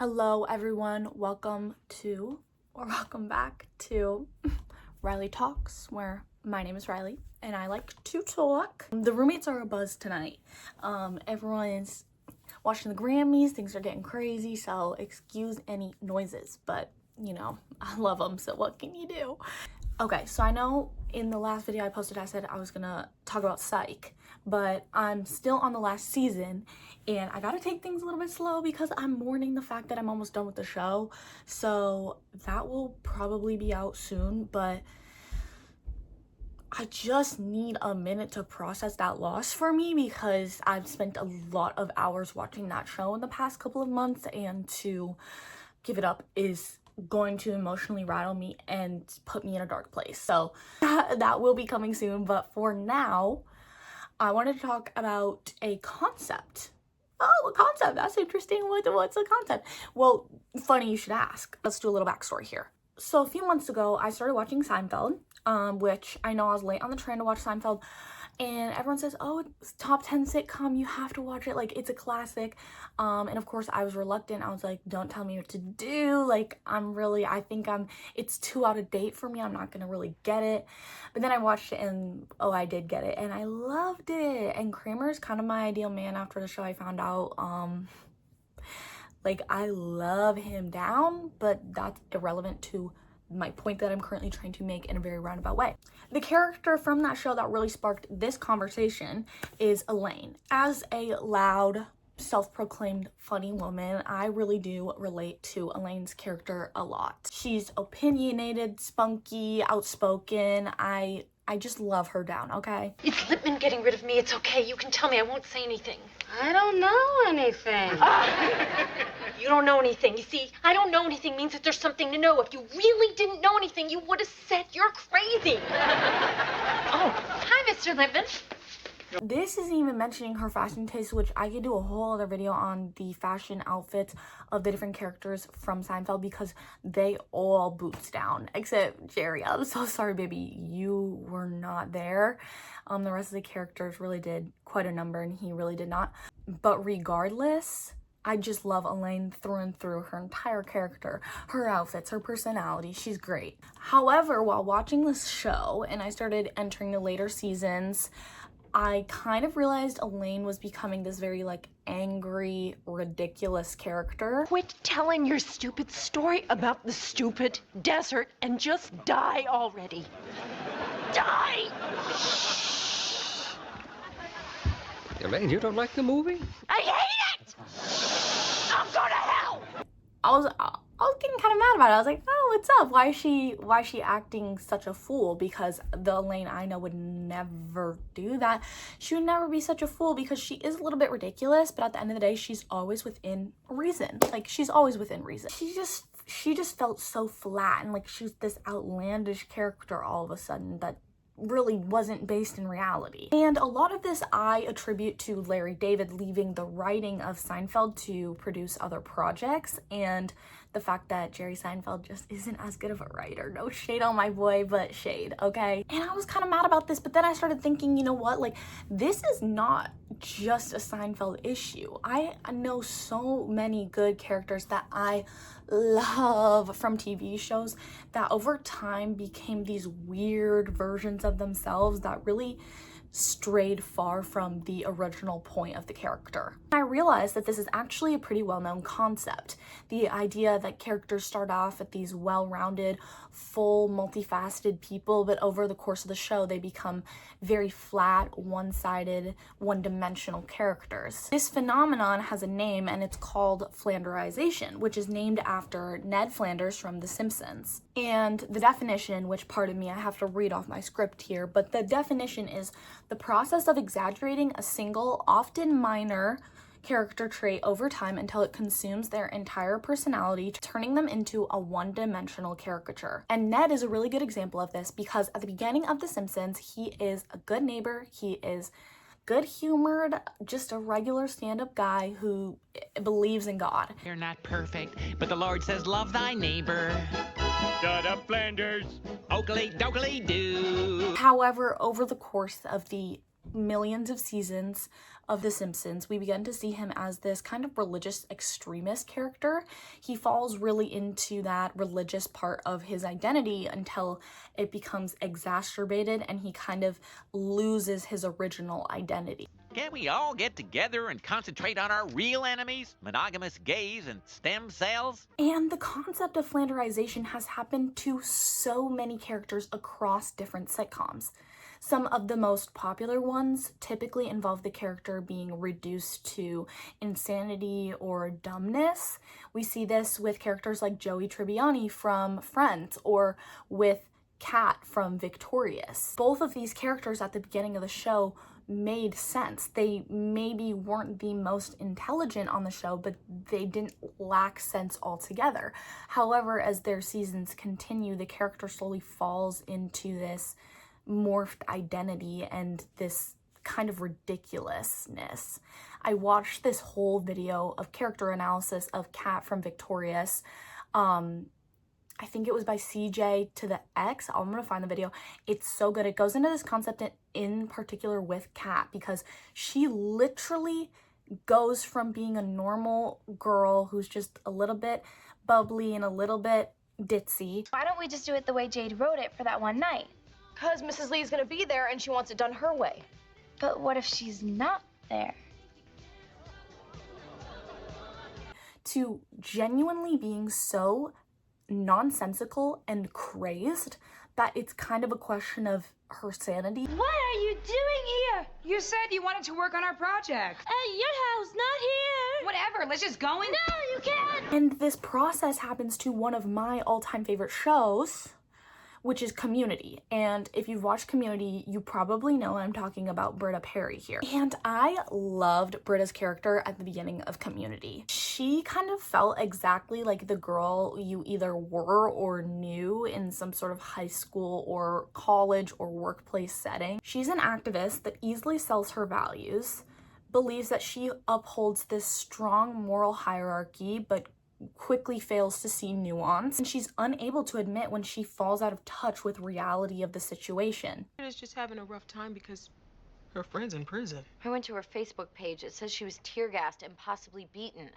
Hello everyone, welcome back to Riley Talks, where my name is Riley and I like to talk. The roommates are abuzz tonight. Everyone's watching the Grammys, things are getting crazy, so excuse any noises, but you know, I love them, so what can you do? Okay, so I know in the last video I posted I said I was gonna talk about Psych, but I'm still on the last season and I gotta take things a little bit slow because I'm mourning the fact that I'm almost done with the show. So that will probably be out soon, but I just need a minute to process that loss for me because I've spent a lot of hours watching that show in the past couple of months, and to give it up is going to emotionally rattle me and put me in a dark place. So that will be coming soon, but for now I wanted to talk about a concept. Oh, a concept, that's interesting. What's a concept? Well, funny you should ask. Let's do a little backstory here. So a few months ago I started watching Seinfeld, which I know I was late on the train to watch Seinfeld, and everyone says, oh, it's top 10 sitcom, you have to watch it, like it's a classic. And of course I was reluctant. I was like, don't tell me what to do, like I think it's too out of date for me, I'm not gonna really get it. But then I watched it and oh, I did get it and I loved it. And Kramer's kind of my ideal man after the show, I found out. Like I love him down, but that's irrelevant to my point that I'm currently trying to make in a very roundabout way. The character from that show that really sparked this conversation is Elaine. As a loud, self-proclaimed funny woman, I really do relate to Elaine's character a lot. She's opinionated, spunky, outspoken. I just love her down, okay? It's Lippman getting rid of me. It's okay. You can tell me. I won't say anything. I don't know anything. You don't know anything. You see, I don't know anything means that there's something to know. If you really didn't know anything, you would have said you're crazy. Oh, hi, Mr. Lippman. This isn't even mentioning her fashion taste, which I could do a whole other video on the fashion outfits of the different characters from Seinfeld because they all boots down, except Jerry. I'm so sorry, baby, you were not there. The rest of the characters really did quite a number and he really did not. But regardless, I just love Elaine through and through, her entire character, her outfits, her personality, she's great. However, while watching this show and I started entering the later seasons, I kind of realized Elaine was becoming this very angry, ridiculous character. Quit telling your stupid story about the stupid desert and just die already. Die! Elaine, you don't like the movie? I hate it! I'm going to hell! I was getting kind of mad about it. I was like, oh, what's up? Why is she acting such a fool? Because the Elaine I know would never do that. She would never be such a fool because she is a little bit ridiculous, but at the end of the day, she's always within reason. Like, she's always within reason. She just felt so flat and like she's this outlandish character all of a sudden that really wasn't based in reality. And a lot of this I attribute to Larry David leaving the writing of Seinfeld to produce other projects, and the fact that Jerry Seinfeld just isn't as good of a writer. No shade on my boy, but shade, okay? And I was kind of mad about this, but then I started thinking, you know what, like, this is not just a Seinfeld issue. I know so many good characters that I love from TV shows that over time became these weird versions of themselves that really strayed far from the original point of the character. I realized that this is actually a pretty well-known concept. The idea that characters start off at these well-rounded, full, multifaceted people, but over the course of the show, they become very flat, one-sided, one-dimensional characters. This phenomenon has a name, and it's called flanderization, which is named after Ned Flanders from The Simpsons. And the definition, which pardon me, I have to read off my script here, but the definition is the process of exaggerating a single, often minor, character trait over time until it consumes their entire personality, turning them into a one-dimensional caricature. And Ned is a really good example of this because at the beginning of The Simpsons, he is a good neighbor, he is good-humored, just a regular stand-up guy who believes in God. You're not perfect, but the Lord says love thy neighbor. Shut up, Flanders. Oakley dokley doo. However, over the course of the millions of seasons of The Simpsons, we begin to see him as this kind of religious extremist character. He falls really into that religious part of his identity until it becomes exacerbated and he kind of loses his original identity. Can't we all get together and concentrate on our real enemies? Monogamous gays and stem cells? And the concept of flanderization has happened to so many characters across different sitcoms. Some of the most popular ones typically involve the character being reduced to insanity or dumbness. We see this with characters like Joey Tribbiani from Friends or with Kat from Victorious. Both of these characters at the beginning of the show made sense. They maybe weren't the most intelligent on the show, but they didn't lack sense altogether. However, as their seasons continue, the character slowly falls into this morphed identity and this kind of ridiculousness. I watched this whole video of character analysis of Kat from Victorious. I think it was by CJ to the X. I'm gonna find the video. It's so good. It goes into this concept in particular with Kat because she literally goes from being a normal girl who's just a little bit bubbly and a little bit ditzy. Why don't we just do it the way Jade wrote it for that one night? Because Mrs. Lee's gonna be there and she wants it done her way. But what if she's not there? To genuinely being so nonsensical and crazed that it's kind of a question of her sanity. What are you doing here? You said you wanted to work on our project. At your house, not here. Whatever, let's just go in. No, you can't. And this process happens to one of my all-time favorite shows, which is Community. And if you've watched Community, you probably know I'm talking about Britta Perry here. And I loved Britta's character at the beginning of Community. She kind of felt exactly like the girl you either were or knew in some sort of high school or college or workplace setting. She's an activist that easily sells her values, believes that she upholds this strong moral hierarchy, but quickly fails to see nuance, and she's unable to admit when she falls out of touch with reality of the situation. Is just having a rough time because her friend's in prison. I went to her Facebook page. It says she was tear gassed and possibly beaten.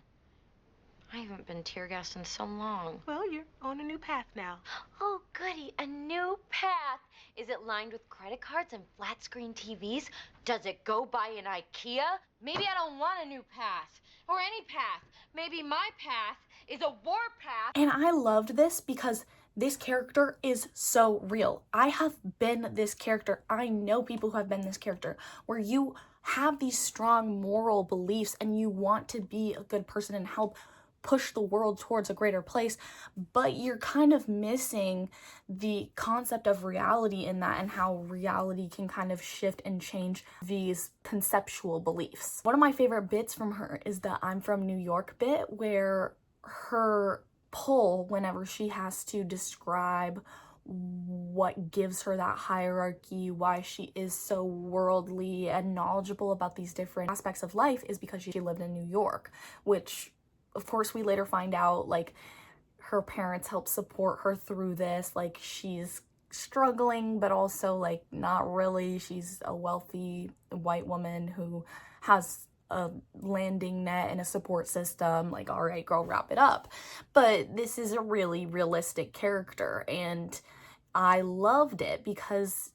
I haven't been tear gassed in so long. Well, you're on a new path now. Oh, goody, a new path. Is it lined with credit cards and flat screen TVs? Does it go by an IKEA? Maybe I don't want a new path or any path. Maybe my path is a warpath. And I loved this because this character is so real. I have been this character. I know people who have been this character where you have these strong moral beliefs and you want to be a good person and help push the world towards a greater place, but you're kind of missing the concept of reality in that and how reality can kind of shift and change these conceptual beliefs. One of my favorite bits from her is the I'm from New York bit, where her pull whenever she has to describe what gives her that hierarchy, why she is so worldly and knowledgeable about these different aspects of life, is because she lived in New York, which of course we later find out like her parents help support her through this. Like she's struggling, but also like not really. She's a wealthy white woman who has a landing net and a support system. Like, all right, girl, wrap it up. But this is a really realistic character, and I loved it because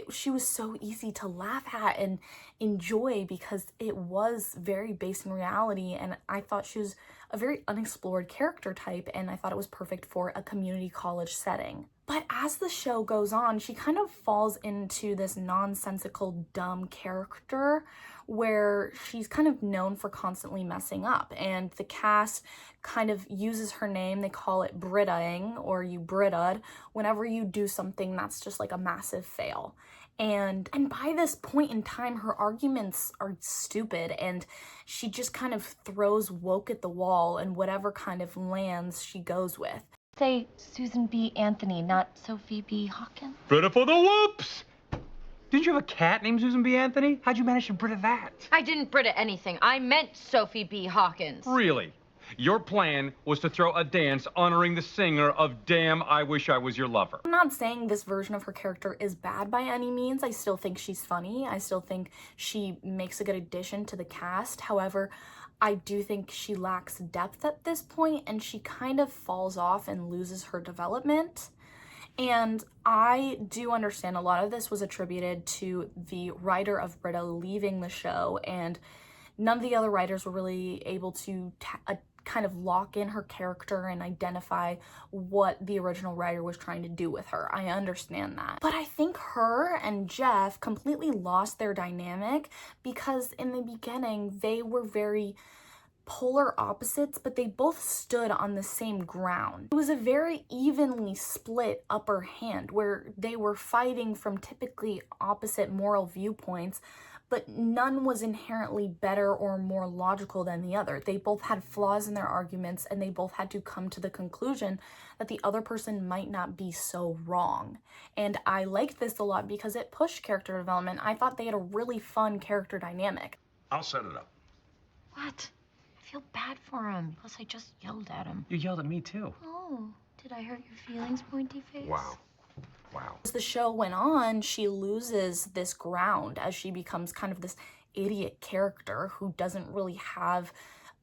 she was so easy to laugh at and enjoy because it was very based in reality, and I thought she was a very unexplored character type, and I thought it was perfect for a community college setting. But as the show goes on, she kind of falls into this nonsensical, dumb character where she's kind of known for constantly messing up, and the cast kind of uses her name. They call it Brittaing, or you Britta'd, whenever you do something that's just like a massive fail. And by this point in time, her arguments are stupid, and she just kind of throws woke at the wall, and whatever kind of lands she goes with. Say Susan B. Anthony, not Sophie B. Hawkins. Britta for the whoops! Didn't you have a cat named Susan B. Anthony? How'd you manage to Britta that? I didn't Britta anything. I meant Sophie B. Hawkins. Really? Your plan was to throw a dance honoring the singer of Damn, I Wish I Was Your Lover. I'm not saying this version of her character is bad by any means. I still think she's funny. I still think she makes a good addition to the cast. However, I do think she lacks depth at this point, and she kind of falls off and loses her development. And I do understand a lot of this was attributed to the writer of Britta leaving the show, and none of the other writers were really able to kind of lock in her character and identify what the original writer was trying to do with her. I understand that. But I think her and Jeff completely lost their dynamic because in the beginning, they were very polar opposites, but they both stood on the same ground. It was a very evenly split upper hand where they were fighting from typically opposite moral viewpoints, but none was inherently better or more logical than the other. They both had flaws in their arguments, and they both had to come to the conclusion that the other person might not be so wrong. And I liked this a lot because it pushed character development. I thought they had a really fun character dynamic. I'll set it up. What? I feel bad for him. Plus, I just yelled at him. You yelled at me too. Oh, did I hurt your feelings, pointy face? Wow. Wow. As the show went on, she loses this ground as she becomes kind of this idiot character who doesn't really have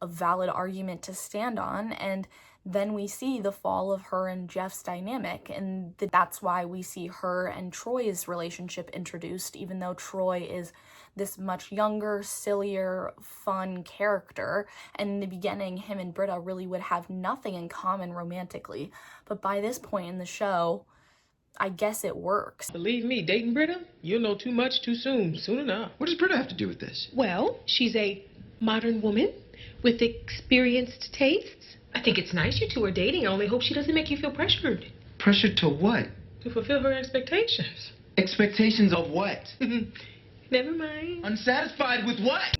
a valid argument to stand on. And then we see the fall of her and Jeff's dynamic, and that's why we see her and Troy's relationship introduced, even though Troy is this much younger, sillier, fun character. And in the beginning, him and Britta really would have nothing in common romantically. But by this point in the show, I guess it works. Believe me, dating Britta, you'll know too much too soon, soon enough. What does Britta have to do with this? Well, she's a modern woman with experienced tastes. I think it's nice you two are dating. I only hope she doesn't make you feel pressured. Pressure to what? To fulfill her expectations. Expectations of what? Never mind. Unsatisfied with what?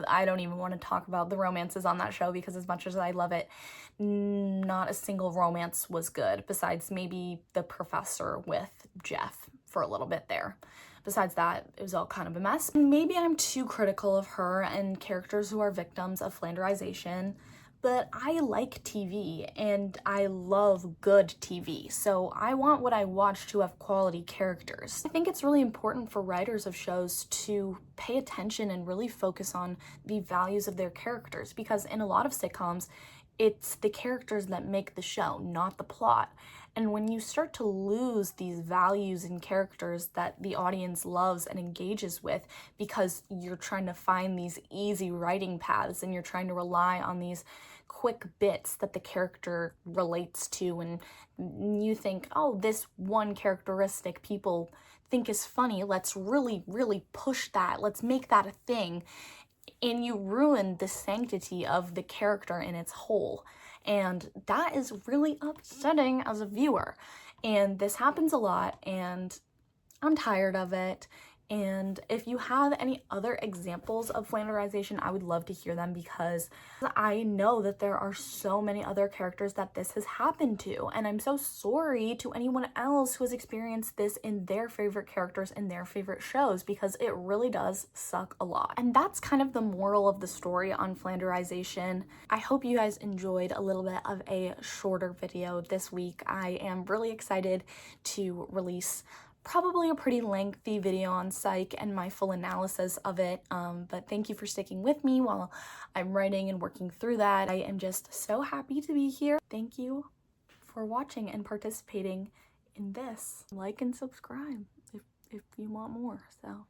I don't even want to talk about the romances on that show because as much as I love it, not a single romance was good besides maybe the professor with Jeff for a little bit there. Besides that, it was all kind of a mess. Maybe I'm too critical of her and characters who are victims of flanderization, but I like TV and I love good TV, so I want what I watch to have quality characters. I think it's really important for writers of shows to pay attention and really focus on the values of their characters, because in a lot of sitcoms, it's the characters that make the show, not the plot. And when you start to lose these values and characters that the audience loves and engages with because you're trying to find these easy writing paths and you're trying to rely on these quick bits that the character relates to, and you think, oh, this one characteristic people think is funny, let's really, really push that, let's make that a thing, and you ruin the sanctity of the character in its whole. And that is really upsetting as a viewer. And this happens a lot, and I'm tired of it. And if you have any other examples of flanderization, I would love to hear them, because I know that there are so many other characters that this has happened to. And I'm so sorry to anyone else who has experienced this in their favorite characters in their favorite shows, because it really does suck a lot. And that's kind of the moral of the story on flanderization. I hope you guys enjoyed a little bit of a shorter video this week. I am really excited to release probably a pretty lengthy video on Psych and my full analysis of it, but thank you for sticking with me while I'm writing and working through that. I am just so happy to be here. Thank you for watching and participating in this. Like and subscribe if you want more. So